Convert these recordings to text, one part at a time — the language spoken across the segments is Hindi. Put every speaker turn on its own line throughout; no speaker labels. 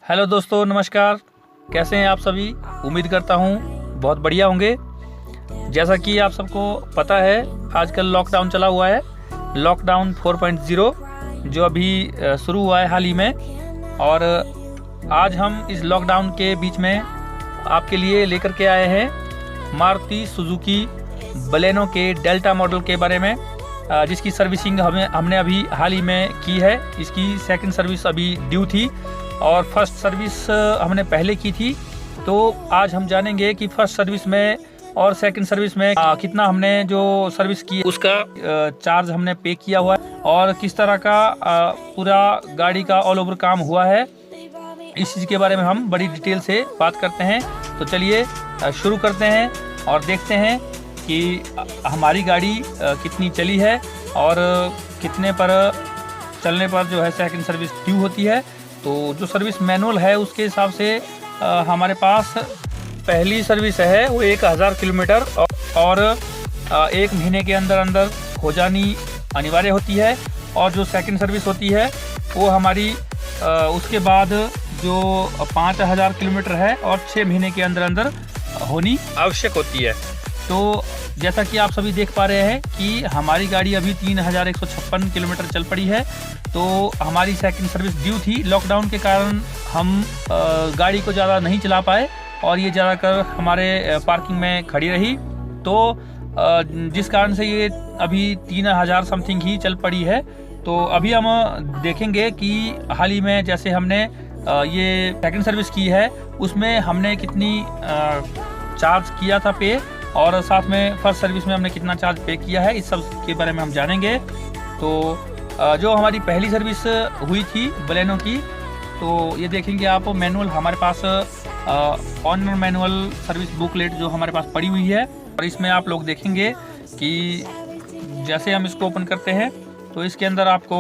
हेलो दोस्तों, नमस्कार। कैसे हैं आप सभी? उम्मीद करता हूँ बहुत बढ़िया होंगे। जैसा कि आप सबको पता है, आजकल लॉकडाउन चला हुआ है, लॉकडाउन 4.0 जो अभी शुरू हुआ है हाल ही में। और आज हम इस लॉकडाउन के बीच में आपके लिए लेकर के आए हैं मारुति सुजुकी बलेनो के डेल्टा मॉडल के बारे में, जिसकी सर्विसिंग हमने अभी हाल ही में की है। इसकी सेकंड सर्विस अभी ड्यू थी और फर्स्ट सर्विस हमने पहले की थी। तो आज हम जानेंगे कि फर्स्ट सर्विस में और सेकंड सर्विस में कितना हमने जो सर्विस की उसका चार्ज हमने पे किया हुआ है और किस तरह का पूरा गाड़ी का ऑल ओवर काम हुआ है। इस चीज़ के बारे में हम बड़ी डिटेल से बात करते हैं। तो चलिए शुरू करते हैं और देखते हैं कि हमारी गाड़ी कितनी चली है और कितने पर चलने पर जो है सेकंड सर्विस ड्यू होती है। तो जो सर्विस मैनुअल है उसके हिसाब से हमारे पास पहली सर्विस है वो 1000 किलोमीटर और 1 महीने के अंदर अंदर हो जानी अनिवार्य होती है। और जो सेकंड सर्विस होती है वो हमारी उसके बाद जो 5000 किलोमीटर है और 6 महीने के अंदर अंदर होनी आवश्यक होती है। तो जैसा कि आप सभी देख पा रहे हैं कि हमारी गाड़ी अभी 3156 किलोमीटर चल पड़ी है। तो हमारी सेकंड सर्विस ड्यू थी। लॉकडाउन के कारण हम गाड़ी को ज़्यादा नहीं चला पाए और ये ज़्यादातर हमारे पार्किंग में खड़ी रही। तो जिस कारण से ये अभी 3000 समथिंग ही चल पड़ी है। तो अभी हम देखेंगे कि हाल ही में जैसे हमने ये सेकंड सर्विस की है उसमें हमने कितनी चार्ज किया था पे, और साथ में फर्स्ट सर्विस में हमने कितना चार्ज पे किया है, इस सब के बारे में हम जानेंगे। तो जो हमारी पहली सर्विस हुई थी बलेनो की, तो ये देखेंगे आप मैनुअल हमारे पास ऑनर मैनुअल सर्विस बुकलेट जो हमारे पास पड़ी हुई है। और इसमें आप लोग देखेंगे कि जैसे हम इसको ओपन करते हैं तो इसके अंदर आपको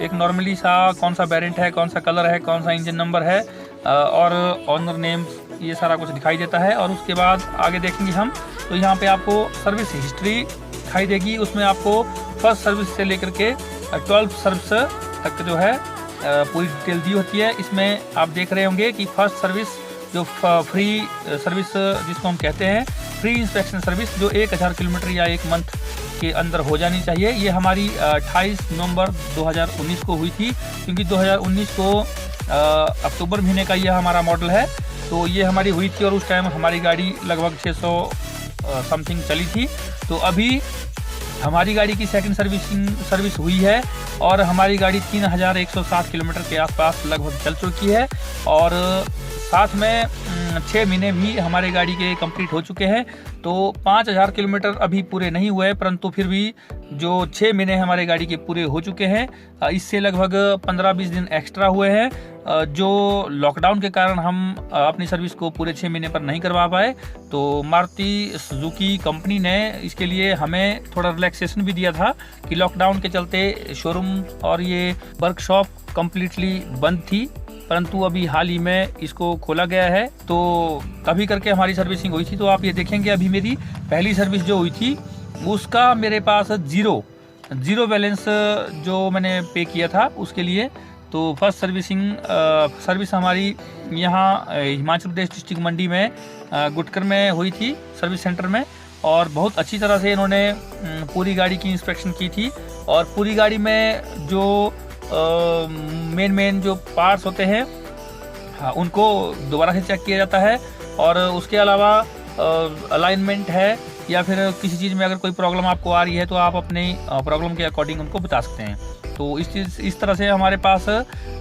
एक नॉर्मली सा कौन सा वेरिएंट है, कौन सा कलर है, कौन सा इंजन नंबर है और ऑनर नेम, ये सारा कुछ दिखाई देता है। और उसके बाद आगे देखेंगे हम तो यहाँ पे आपको सर्विस हिस्ट्री दिखाई देगी। उसमें आपको फर्स्ट सर्विस से लेकर के 12 सर्विस तक जो है पूरी डिटेल दी होती है। इसमें आप देख रहे होंगे कि फर्स्ट सर्विस जो फ्री सर्विस जिसको हम कहते हैं फ्री इंस्पेक्शन सर्विस, जो 1000 किलोमीटर या 1 मंथ के अंदर हो जानी चाहिए, ये हमारी 28 नवंबर 2019 को हुई थी। क्योंकि 2019 को अक्टूबर महीने का यह हमारा मॉडल है, तो ये हमारी हुई थी और उस टाइम हमारी गाड़ी लगभग 600 समथिंग चली थी। तो अभी हमारी गाड़ी की सेकंड सर्विस हुई है और हमारी गाड़ी 3160 किलोमीटर के आसपास लगभग चल चुकी है। और साथ में 6 महीने भी हमारे गाड़ी के कंप्लीट हो चुके हैं। तो 5000 किलोमीटर अभी पूरे नहीं हुए, परंतु फिर भी जो 6 महीने हमारे गाड़ी के पूरे हो चुके हैं। इससे लगभग 15-20 दिन एक्स्ट्रा हुए हैं, जो लॉकडाउन के कारण हम अपनी सर्विस को पूरे 6 महीने पर नहीं करवा पाए। तो मारुति सुजुकी कंपनी ने इसके लिए हमें थोड़ा रिलैक्सेशन भी दिया था कि लॉकडाउन के चलते शोरूम और ये वर्कशॉप कम्प्लीटली बंद थी, परंतु अभी हाल ही में इसको खोला गया है। तो तभी करके हमारी सर्विसिंग हुई थी। तो आप ये देखेंगे अभी मेरी पहली सर्विस जो हुई थी उसका मेरे पास जीरो बैलेंस जो मैंने पे किया था उसके लिए। तो फर्स्ट सर्विस हमारी यहाँ हिमाचल प्रदेश डिस्ट्रिक्ट मंडी में गुटकर में हुई थी सर्विस सेंटर में। और बहुत अच्छी तरह से इन्होंने पूरी गाड़ी की इंस्पेक्शन की थी और पूरी गाड़ी में जो मेन जो पार्ट्स होते हैं उनको दोबारा से चेक किया जाता है। और उसके अलावा अलाइनमेंट है या फिर किसी चीज़ में अगर कोई प्रॉब्लम आपको आ रही है तो आप अपने प्रॉब्लम के अकॉर्डिंग उनको बता सकते हैं। तो इस तरह से हमारे पास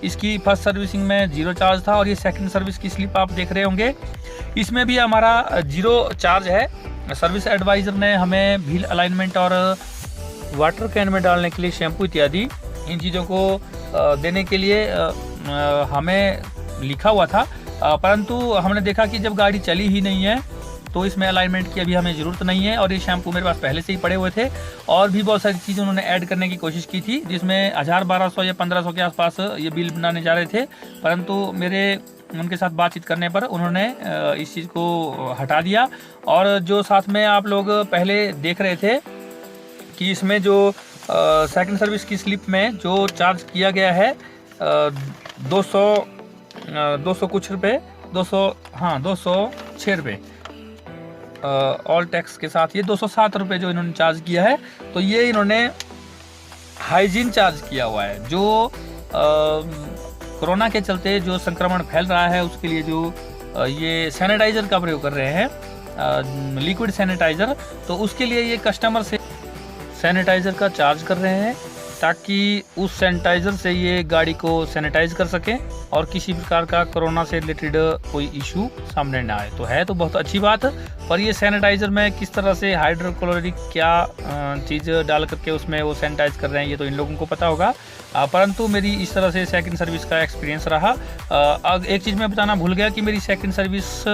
इसकी फर्स्ट सर्विसिंग में 0 चार्ज था। और ये सेकंड सर्विस की स्लिप आप देख रहे होंगे, इसमें भी हमारा 0 चार्ज है। सर्विस एडवाइज़र ने हमें व्हील अलाइनमेंट और वाटर कैन में डालने के लिए शैम्पू इत्यादि इन चीज़ों को देने के लिए हमें लिखा हुआ था, परंतु हमने देखा कि जब गाड़ी चली ही नहीं है तो इसमें अलाइनमेंट की अभी हमें ज़रूरत नहीं है। और ये शैम्पू मेरे पास पहले से ही पड़े हुए थे और भी बहुत सारी चीज़ें उन्होंने ऐड करने की कोशिश की थी, जिसमें 1000-1200 या 1500 के आसपास ये बिल बनाने जा रहे थे। परंतु उनके साथ बातचीत करने पर उन्होंने इस चीज़ को हटा दिया। और जो साथ में आप लोग पहले देख रहे थे कि इसमें जो सेकंड सर्विस की स्लिप में जो चार्ज किया गया है 200 200 कुछ रुपये, 206 रुपये ऑल टैक्स के साथ, ये 207 रुपये जो इन्होंने चार्ज किया है। तो ये इन्होंने हाइजीन चार्ज किया हुआ है, जो कोरोना के चलते जो संक्रमण फैल रहा है उसके लिए जो ये सैनिटाइज़र का प्रयोग कर रहे हैं, लिक्विड सैनिटाइज़र, तो उसके लिए ये कस्टमर से सैनिटाइज़र का चार्ज कर रहे हैं ताकि उस सैनिटाइज़र से ये गाड़ी को सैनिटाइज कर सकें और किसी प्रकार का कोरोना से रिलेटेड कोई इशू सामने ना आए। तो है तो बहुत अच्छी बात, पर ये सैनिटाइज़र में किस तरह से हाइड्रोक्लोरिक क्या चीज़ डाल करके उसमें वो सैनिटाइज कर रहे हैं ये तो इन लोगों को पता होगा, परंतु मेरी इस तरह से सेकंड सर्विस का एक्सपीरियंस रहा। एक चीज़ मैं बताना भूल गया कि मेरी सेकंड सर्विस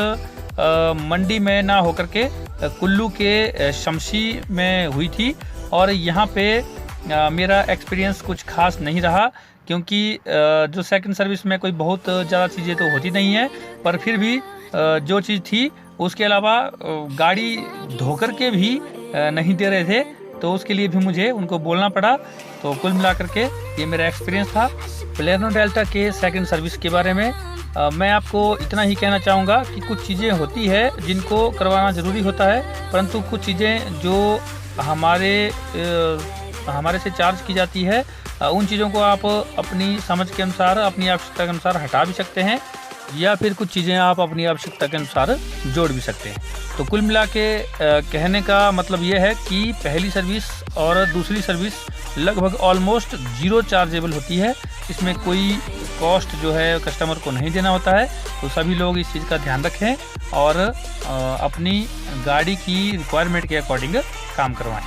मंडी में ना होकर के कुल्लू के शमशी में हुई थी, और यहाँ पे मेरा एक्सपीरियंस कुछ खास नहीं रहा, क्योंकि जो सेकंड सर्विस में कोई बहुत ज़्यादा चीज़ें तो होती नहीं है, पर फिर भी जो चीज़ थी उसके अलावा गाड़ी धोकर के भी नहीं दे रहे थे, तो उसके लिए भी मुझे उनको बोलना पड़ा। तो कुल मिलाकर के ये मेरा एक्सपीरियंस था बलेनो डेल्टा के सेकंड सर्विस के बारे में। मैं आपको इतना ही कहना चाहूँगा कि कुछ चीज़ें होती है जिनको करवाना ज़रूरी होता है, परंतु कुछ चीज़ें जो हमारे से चार्ज की जाती है उन चीज़ों को आप अपनी समझ के अनुसार, अपनी आवश्यकता के अनुसार हटा भी सकते हैं, या फिर कुछ चीज़ें आप अपनी आवश्यकता के अनुसार जोड़ भी सकते हैं। तो कुल मिला के कहने का मतलब ये है कि पहली सर्विस और दूसरी सर्विस लगभग ऑलमोस्ट जीरो चार्जेबल होती है, इसमें कोई कॉस्ट जो है कस्टमर को नहीं देना होता है। तो सभी लोग इस चीज़ का ध्यान रखें और अपनी गाड़ी की रिक्वायरमेंट के अकॉर्डिंग काम करवाएं।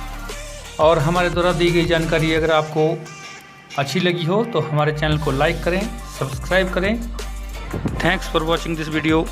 और हमारे द्वारा दी गई जानकारी अगर आपको अच्छी लगी हो तो हमारे चैनल को लाइक करें, सब्सक्राइब करें। Thanks for watching this video.